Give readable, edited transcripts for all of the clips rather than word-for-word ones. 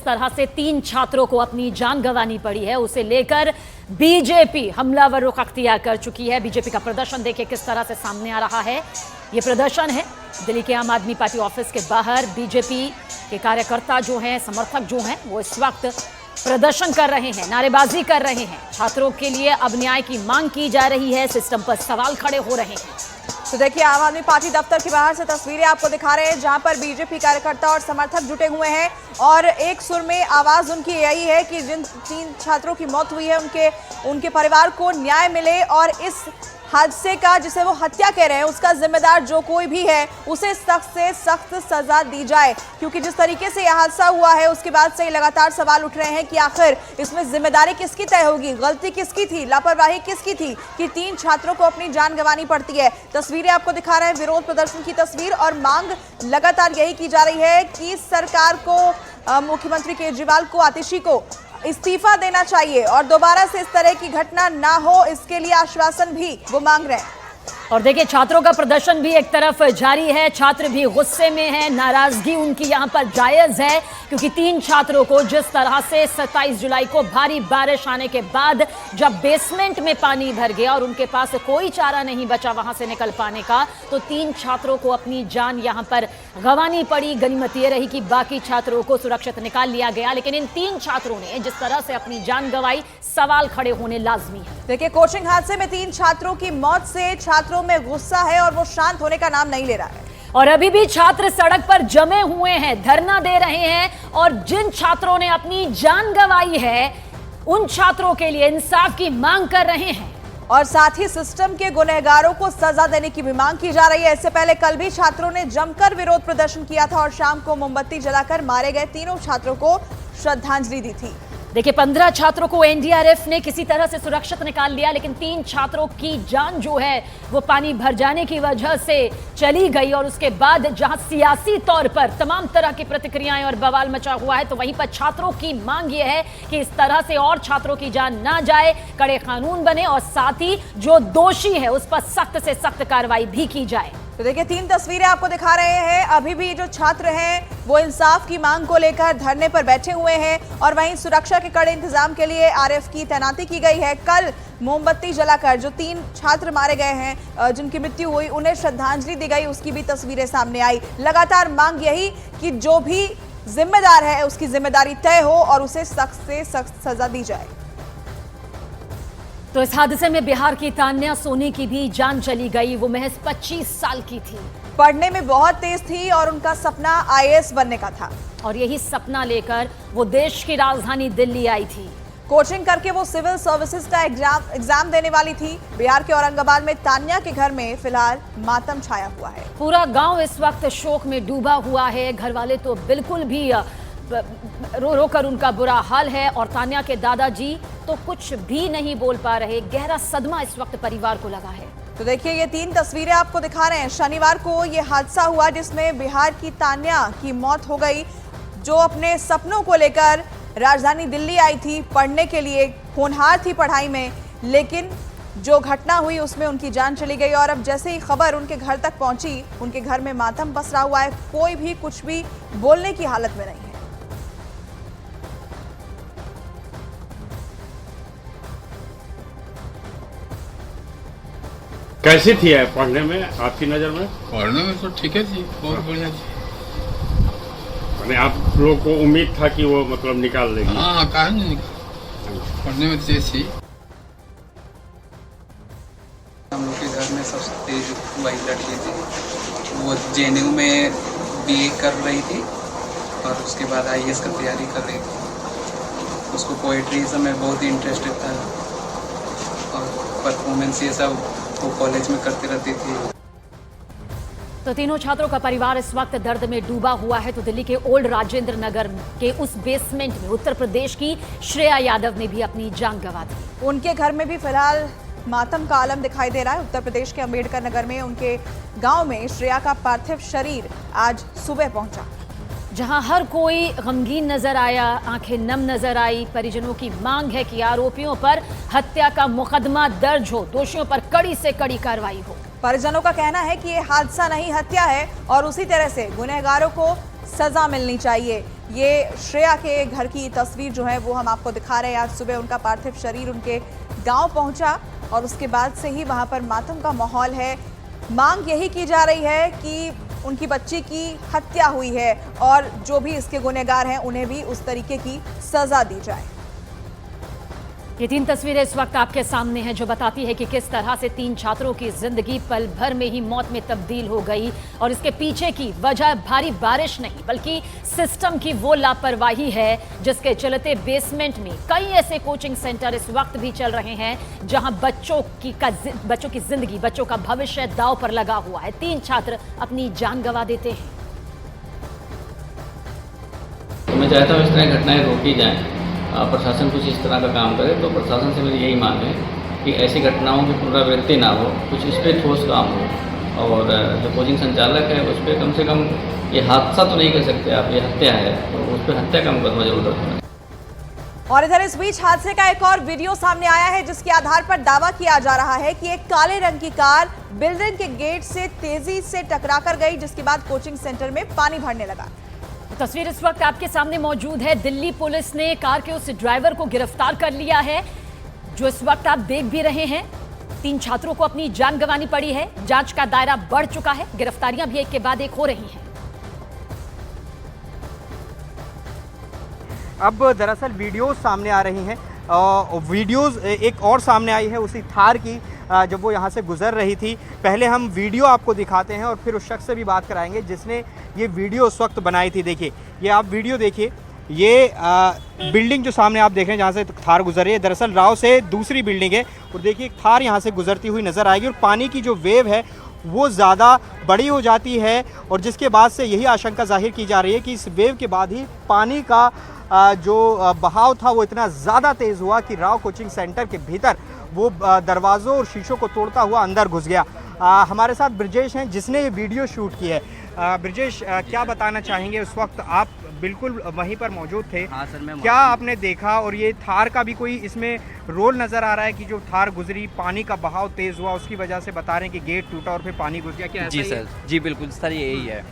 तरह से 3 छात्रों को अपनी जान गंवानी पड़ी है, उसे लेकर बीजेपी हमलावर रुख अख्तियार कर चुकी है। बीजेपी का प्रदर्शन देखिए किस तरह से सामने आ रहा है। ये प्रदर्शन है दिल्ली के आम आदमी पार्टी ऑफिस के बाहर। बीजेपी के कार्यकर्ता जो हैं, समर्थक जो हैं, वो इस वक्त प्रदर्शन कर रहे हैं, नारेबाजी कर रहे हैं। छात्रों के लिए अब न्याय की मांग की जा रही है, सिस्टम पर सवाल खड़े हो रहे हैं। तो देखिए आम आदमी पार्टी दफ्तर के बाहर से तस्वीरें आपको दिखा रहे हैं, जहां पर बीजेपी कार्यकर्ता और समर्थक जुटे हुए हैं और एक सुर में आवाज उनकी यही है कि जिन 3 छात्रों की मौत हुई है उनके परिवार को न्याय मिले और इस हादसे का, जिसे वो हत्या कह रहे हैं, उसका जिम्मेदार जो कोई भी है उसे सख्त से सख्त सजा दी जाए। क्योंकि जिस तरीके से यह हादसा हुआ है उसके बाद से लगातार सवाल उठ रहे हैं कि आखिर इसमें जिम्मेदारी किसकी तय होगी, गलती किसकी थी, लापरवाही किसकी थी कि 3 छात्रों को अपनी जान गंवानी पड़ती है। तस्वीरें आपको दिखा रहे हैं विरोध प्रदर्शन की तस्वीर, और मांग लगातार यही की जा रही है कि सरकार को, मुख्यमंत्री केजरीवाल को, आतिशी को इस्तीफा देना चाहिए और दोबारा से इस तरह की घटना ना हो, इसके लिए आश्वासन भी वो मांग रहे हैं। और देखिए छात्रों का प्रदर्शन भी एक तरफ जारी है, छात्र भी गुस्से में हैं, नाराजगी उनकी यहां पर जायज है, क्योंकि 3 छात्रों को जिस तरह से 27 जुलाई को भारी बारिश आने के बाद जब बेसमेंट में पानी भर गया और उनके पास कोई चारा नहीं बचा वहां से निकल पाने का, तो 3 छात्रों को अपनी जान यहां पर गंवानी पड़ी। गनीमत ये रही कि बाकी छात्रों को सुरक्षित निकाल लिया गया, लेकिन इन 3 छात्रों ने जिस तरह से अपनी जान गंवाई, सवाल खड़े होने लाजमी है। देखिए कोचिंग हादसे में 3 छात्रों की मौत से छात्रों में गुस्सा है और वो शांत होने का नाम नहीं ले रहा है। और अभी भी छात्र सड़क पर जमे हुए हैं, धरना दे रहे हैं, और जिन छात्रों ने अपनी जान गंवाई है उन छात्रों के लिए इंसाफ की मांग कर रहे हैं और साथ ही सिस्टम के गुनहगारों को सजा देने की भी मांग की जा रही है। इससे पहले कल भी छात्रों ने जमकर विरोध प्रदर्शन किया था और शाम को मोमबत्ती जलाकर मारे गए 3 छात्रों को श्रद्धांजलि दी थी। देखिए 15 छात्रों को एनडीआरएफ ने किसी तरह से सुरक्षित निकाल लिया, लेकिन 3 छात्रों की जान जो है वो पानी भर जाने की वजह से चली गई। और उसके बाद जहां सियासी तौर पर तमाम तरह की प्रतिक्रियाएं और बवाल मचा हुआ है, तो वहीं पर छात्रों की मांग ये है कि इस तरह से और छात्रों की जान ना जाए, कड़े कानून बने और साथ ही जो दोषी है उस पर सख्त से सख्त कार्रवाई भी की जाए। तो देखिए 3 तस्वीरें आपको दिखा रहे हैं, अभी भी जो छात्र हैं वो इंसाफ की मांग को लेकर धरने पर बैठे हुए हैं और वहीं सुरक्षा के कड़े इंतजाम के लिए आरएफ की तैनाती की गई है। कल मोमबत्ती जलाकर जो 3 छात्र मारे गए हैं, जिनकी मृत्यु हुई, उन्हें श्रद्धांजलि दी गई, उसकी भी तस्वीरें सामने आई। लगातार मांग यही कि जो भी जिम्मेदार है उसकी जिम्मेदारी तय हो और उसे सख्त से सख्त सजा दी जाए। तो इस हादसे में बिहार की तान्या सोनी की भी जान चली गई। वो महज 25 साल की थी, पढ़ने में बहुत तेज थी और उनका सपना आईएएस बनने का था और यही सपना लेकर वो देश की राजधानी दिल्ली आई थी। कोचिंग करके वो सिविल सर्विसेज का एग्जाम देने वाली थी। बिहार के औरंगाबाद में तान्या के घर में फिलहाल मातम छाया हुआ है। पूरा गांव इस वक्त शोक में डूबा हुआ है। घर वाले तो बिल्कुल भी रो रो कर उनका बुरा हाल है और तान्या के दादाजी तो कुछ भी नहीं बोल पा रहे। गहरा सदमा इस वक्त परिवार को लगा है। तो देखिए ये 3 तस्वीरें आपको दिखा रहे हैं। शनिवार को ये हादसा हुआ जिसमें बिहार की तान्या की मौत हो गई, जो अपने सपनों को लेकर राजधानी दिल्ली आई थी पढ़ने के लिए, होनहार थी पढ़ाई में, लेकिन जो घटना हुई उसमें उनकी जान चली गई। और अब जैसे ही खबर उनके घर तक पहुंची, उनके घर में मातम पसरा हुआ है, कोई भी कुछ भी बोलने की हालत में नहीं है। कैसी थी है पढ़ने में आपकी नज़र में? पढ़ने में तो ठीक है थी, बहुत बढ़िया थी। मैंने आप लोगों को उम्मीद था कि वो मतलब निकाल लेगी? हाँ, काहे नहीं, पढ़ने में तेज थी। हम लोग के घर में सबसे तेज वही लड़की थी। वो जेएनयू में बीए कर रही थी और उसके बाद आईएएस का तैयारी कर रही थी। उसको पोएट्री में बहुत ही इंटरेस्टेड था और परफॉर्मेंस ये सब वो कॉलेज में करती रहती थी। तो 3 छात्रों का परिवार इस वक्त दर्द में डूबा हुआ है। तो दिल्ली के ओल्ड राजेंद्र नगर के उस बेसमेंट में उत्तर प्रदेश की श्रेया यादव ने भी अपनी जान गंवा दी। उनके घर में भी फिलहाल मातम का आलम दिखाई दे रहा है। उत्तर प्रदेश के अंबेडकर नगर में उनके गांव में श्रेया का पार्थिव शरीर आज सुबह पहुंचा, जहां हर कोई गमगीन नजर आया, आंखें नम नजर आई। परिजनों की मांग है कि आरोपियों पर हत्या का मुकदमा दर्ज हो, दोषियों पर कड़ी से कड़ी कार्रवाई हो। परिजनों का कहना है कि ये हादसा नहीं, हत्या है और उसी तरह से गुनहगारों को सजा मिलनी चाहिए। ये श्रेया के घर की तस्वीर जो है वो हम आपको दिखा रहे हैं। आज सुबह उनका पार्थिव शरीर उनके गांव पहुंचा और उसके बाद से ही वहां पर मातम का माहौल है। मांग यही की जा रही है कि उनकी बच्ची की हत्या हुई है और जो भी इसके गुनहगार हैं उन्हें भी उस तरीके की सजा दी जाए। ये 3 तस्वीरें इस वक्त आपके सामने हैं जो बताती है कि किस तरह से 3 छात्रों की जिंदगी पल भर में ही मौत में तब्दील हो गई और इसके पीछे की वजह भारी बारिश नहीं बल्कि सिस्टम की वो लापरवाही है जिसके चलते बेसमेंट में कई ऐसे कोचिंग सेंटर इस वक्त भी चल रहे हैं जहां बच्चों की जिंदगी, बच्चों का भविष्य दांव पर लगा हुआ है। 3 छात्र अपनी जान गंवा देते हैं। तो मैं चाहता हूँ इस तरह घटनाएं रोकी जाएं, प्रशासन कुछ इस तरह का काम करे। तो प्रशासन से मेरी यही मांग है कि ऐसी घटनाओं की पुनरावृत्ति ना हो, कुछ इस पर ठोस काम हो और जो कोचिंग संचालक है उस पर कम से कम ये हादसा तो नहीं कर सकते आप, ये हत्या है तो उस पर हत्या का मुकदमा जरूर रखना। और इधर इस बीच हादसे का एक और वीडियो सामने आया है जिसके आधार पर दावा किया जा रहा है कि एक काले रंग की कार बिल्डिंग के गेट से तेजी से टकराकर गई जिसके बाद कोचिंग सेंटर में पानी भरने लगा। तस्वीर इस वक्त आपके सामने मौजूद है। दिल्ली पुलिस ने कार के उस ड्राइवर को गिरफ्तार कर लिया है जो इस वक्त आप देख भी रहे हैं। 3 छात्रों को अपनी जान गंवानी पड़ी है। जांच का दायरा बढ़ चुका है, गिरफ्तारियां भी एक के बाद एक हो रही हैं। अब दरअसल वीडियोस सामने आ रही हैं। वीडियोस एक और सामने आई है उसी थार की जब वो यहाँ से गुजर रही थी। पहले हम वीडियो आपको दिखाते हैं और फिर उस शख्स से भी बात कराएंगे जिसने ये वीडियो उस वक्त बनाई थी। देखिए, ये आप वीडियो देखिए। ये बिल्डिंग जो सामने आप देख रहे हैं जहाँ से थार गुजर रही है, दरअसल राव से दूसरी बिल्डिंग है और देखिए एक थार यहाँ से गुजरती हुई नज़र आएगी और पानी की जो वेव है वो ज़्यादा बड़ी हो जाती है और जिसके बाद से यही आशंका जाहिर की जा रही है कि इस वेव के बाद ही पानी का जो बहाव था वो इतना ज़्यादा तेज़ हुआ कि राव कोचिंग सेंटर के भीतर वो दरवाज़ों और शीशों को तोड़ता हुआ अंदर घुस गया। हमारे साथ ब्रजेश हैं जिसने ये वीडियो शूट की है। ब्रजेश, क्या बताना चाहेंगे? उस वक्त आप बिल्कुल वहीं पर मौजूद थे। हाँ सर, मैं क्या आपने देखा और ये थार का भी कोई इसमें रोल नज़र आ रहा है कि जो थार गुजरी, पानी का बहाव तेज़ हुआ, उसकी वजह से बता रहे हैं कि गेट टूटा और फिर पानी घुस गया? क्या जी सर, जी बिल्कुल सर, यही है।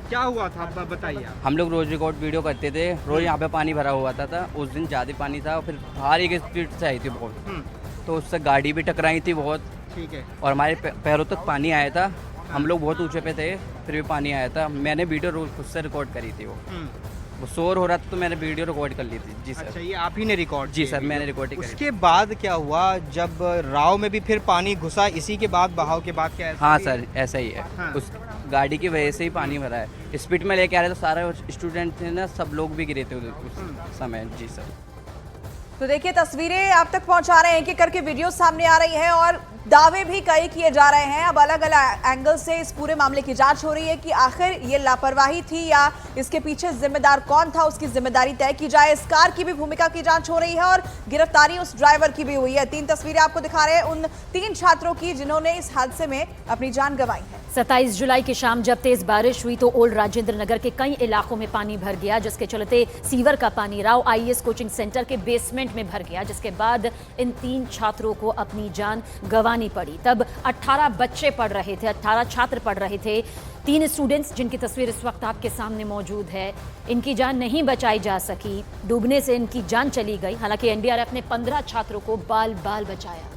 क्या हुआ था बताइए। हम लोग रोज रिकॉर्ड वीडियो करते थे, रोज यहाँ पे पानी भरा हुआ था। उस दिन ज़्यादा पानी था और फिर भारी की स्पीड से आई थी बहुत, तो उससे गाड़ी भी टकराई थी बहुत। ठीक है। और हमारे पैरों तक पानी आया था। हम लोग बहुत ऊंचे पे थे, फिर भी पानी आया था। मैंने वीडियो खुद से रिकॉर्ड करी थी। वो शोर हो रहा था तो मैंने वीडियो रिकॉर्ड कर ली थी। जी सर। अच्छा, ये आप ही ने रिकॉर्ड? जी सर, मैंने रिकॉर्डिंग करी। उसके बाद क्या हुआ जब राव में भी फिर पानी घुसा? इसी के बाद बहाव के बाद क्या? हाँ सर, ऐसा ही है। हाँ। उस गाड़ी की वजह से ही पानी भरा है। स्पीड में लेके आ रहे तो सारे स्टूडेंट थे ना, सब लोग भी गिरे थे उस समय। जी सर। तो देखिए, तस्वीरें आप तक पहुंचा रहे हैं एक एक करके वीडियो सामने आ रही हैं और दावे भी कई किए जा रहे हैं। अब अलग अलग एंगल से इस पूरे मामले की जांच हो रही है कि आखिर ये लापरवाही थी या इसके पीछे जिम्मेदार कौन था, उसकी जिम्मेदारी तय की जाए। इस कार की भी भूमिका की जांच हो रही है और गिरफ्तारी उस ड्राइवर की भी हुई है। 3 तस्वीरें आपको दिखा रहे हैं उन 3 छात्रों की जिन्होंने इस हादसे में अपनी जान गंवाई है। 27 जुलाई की शाम जब तेज बारिश हुई तो ओल्ड राजेंद्र नगर के कई इलाकों में पानी भर गया, जिसके चलते सीवर का पानी राव आईएएस कोचिंग सेंटर के बेसमेंट में भर गया, जिसके बाद इन 3 छात्रों को अपनी जान गंवानी पड़ी। तब 18 बच्चे पढ़ रहे थे, 18 छात्र पढ़ रहे थे। 3 स्टूडेंट्स जिनकी तस्वीर इस वक्त आपके सामने मौजूद है, इनकी जान नहीं बचाई जा सकी, डूबने से इनकी जान चली गई। हालांकि एनडीआरएफ ने 15 छात्रों को बाल बाल बचाया।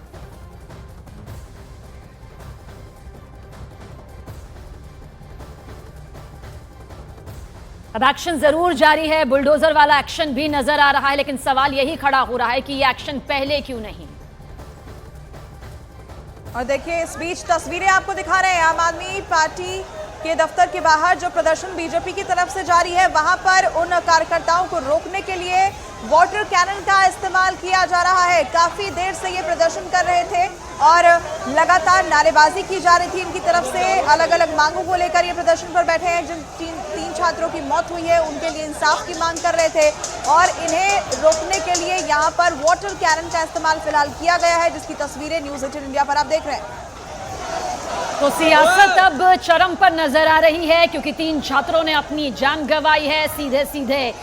अब एक्शन जरूर जारी है, बुलडोजर वाला एक्शन भी नजर आ रहा है, लेकिन सवाल यही खड़ा हो रहा है कि ये एक्शन पहले क्यों नहीं। और देखिए, इस बीच तस्वीरें आपको दिखा रहे हैं आम आदमी पार्टी के दफ्तर के बाहर जो प्रदर्शन बीजेपी की तरफ से जारी है, वहां पर उन कार्यकर्ताओं को रोकने के लिए वाटर कैनन का इस्तेमाल किया जा रहा है। काफी देर से ये प्रदर्शन कर रहे थे और लगातार नारेबाजी की जा रही थी इनकी तरफ से। अलग अलग मांगों को लेकर ये प्रदर्शन पर बैठे हैं। जिन 3 छात्रों की मौत हुई है उनके लिए इंसाफ की मांग कर रहे थे और इन्हें रोकने के लिए यहाँ पर वाटर कैनन का इस्तेमाल फिलहाल किया गया है, जिसकी तस्वीरें न्यूज़ 18 इंडिया पर आप देख रहे हैं। तो सियासत अब चरम पर नजर आ रही है क्योंकि 3 छात्रों ने अपनी जान गंवाई है। सीधे सीधे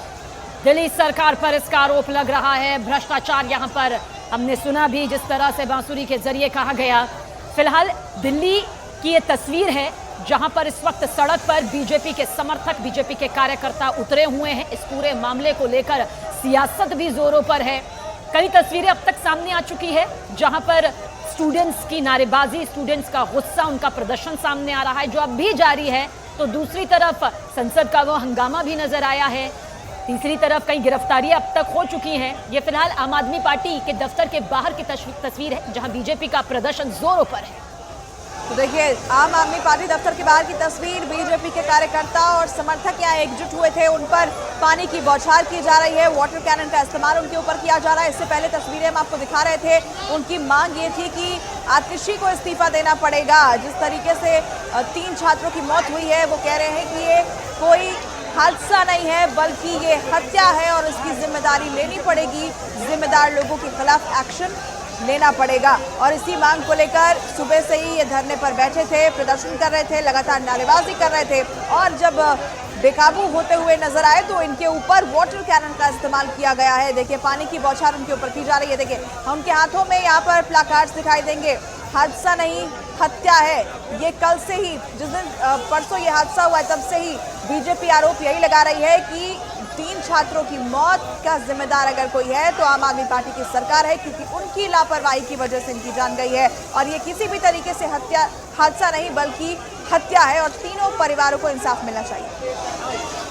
दिल्ली सरकार पर इसका आरोप लग रहा है, भ्रष्टाचार। यहाँ पर हमने सुना भी जिस तरह से बांसुरी के जरिए कहा गया। फिलहाल दिल्ली की ये तस्वीर है जहां पर इस वक्त सड़क पर बीजेपी के समर्थक, बीजेपी के कार्यकर्ता उतरे हुए हैं। इस पूरे मामले को लेकर सियासत भी जोरों पर है। कई तस्वीरें अब तक सामने आ चुकी है जहां पर स्टूडेंट्स की नारेबाजी, स्टूडेंट्स का गुस्सा, उनका प्रदर्शन सामने आ रहा है जो अब भी जारी है। तो दूसरी तरफ संसद का वो हंगामा भी नजर आया है। तीसरी तरफ कई गिरफ्तारियां अब तक हो चुकी हैं। ये फिलहाल आम आदमी पार्टी के दफ्तर के बाहर की तस्वीर है जहां बीजेपी का प्रदर्शन जोरों पर है। तो देखिए, आम आदमी पार्टी दफ्तर के बाहर की तस्वीर, बीजेपी के कार्यकर्ता और समर्थक यहाँ एकजुट हुए थे। उन पर पानी की बौछार की जा रही है, वाटर कैनन का इस्तेमाल उनके ऊपर किया जा रहा है। इससे पहले तस्वीरें हम आपको दिखा रहे थे। उनकी मांग ये थी कि आतिशी को इस्तीफा देना पड़ेगा। जिस तरीके से 3 छात्रों की मौत हुई है, वो कह रहे हैं कि ये कोई हादसा नहीं है बल्कि ये हत्या है और इसकी जिम्मेदारी लेनी पड़ेगी। जिम्मेदार लोगों के खिलाफ एक्शन लेना पड़ेगा। और इसी मांग को लेकर सुबह से ही ये धरने पर बैठे थे, प्रदर्शन कर रहे थे, लगातार नारेबाजी कर रहे थे। और जब बेकाबू होते हुए नजर आए तो इनके ऊपर वाटर कैनन का इस्तेमाल किया गया है। देखिए, पानी की बौछार उनके ऊपर की जा रही है। देखिए, हम उनके हाथों में यहाँ पर प्लाकार्ड्स दिखाई देंगे। हादसा नहीं, हत्या है। ये कल से ही, जिस दिन परसों ये हादसा हुआ है, तब से ही बीजेपी आरोप यही लगा रही है कि 3 छात्रों की मौत का जिम्मेदार अगर कोई है तो आम आदमी पार्टी की सरकार है, क्योंकि उनकी लापरवाही की वजह से इनकी जान गई है। और ये किसी भी तरीके से हादसा नहीं बल्कि हत्या है और तीनों परिवारों को इंसाफ मिलना चाहिए।